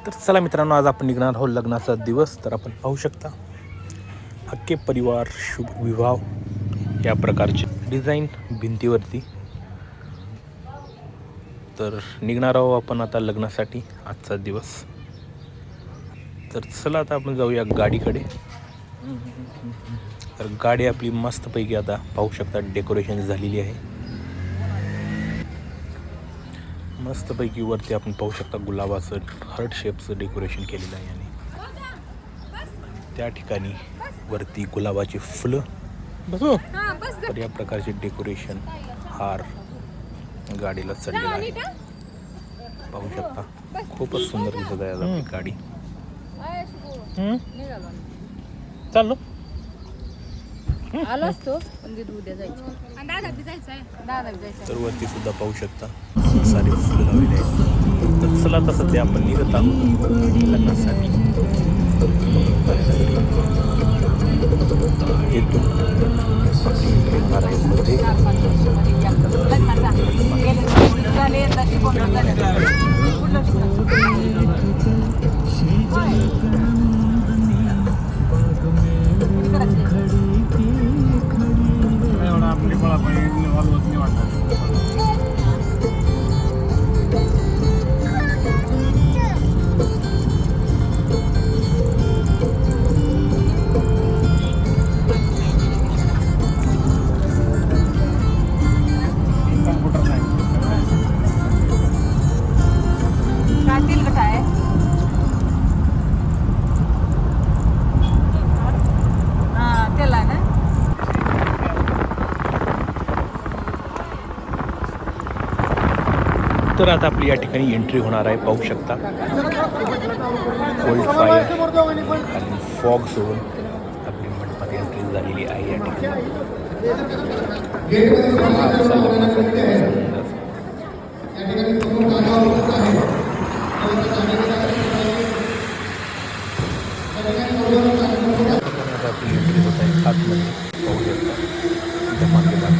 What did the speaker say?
तर चला मित्रांनो, आज आपण निघणार आहोत लग्नाचा दिवस. तर आपण पाहू शकता हक्के परिवार शुभ विवाह या प्रकारचे डिझाईन भिंतीवरती. तर निघणार आहोत आपण आता लग्नासाठी आजचा दिवस. तर चला आता आपण जाऊया गाडीकडे. तर गाडी आपली मस्तपैकी आता पाहू शकता डेकोरेशन झालेली आहे. मस्तपैकी वरती आपण पाहू शकता गुलाबाचं हार्ट शेपचं डेकोरेशन केलेलं आहे आणि त्या ठिकाणी वरती गुलाबाची फुलं. तर या प्रकारचे डेकोरेशन हार गाडीला चढलेला आहे. पाहू शकता खूपच सुंदर दिसत आहे आपली गाडी. चाललो आलो असतो पण उद्या जायचं. तर वरती सुद्धा पाहू शकता खूप सारे फुलं लावलेले आहेत. तर चला आता सध्या आपण निघत आहोत लग्नासाठी. येतो होणार आहे मध्ये. तर आता आपली या ठिकाणी एंट्री होणार आहे. पाहू शकता कोल्ड फायर आणि फॉग सोडून आपली मंडपात एंट्री झालेली आहे या ठिकाणी. आपली एंट्री होत आहे आतमध्ये. पाहू शकता धमाकेदार.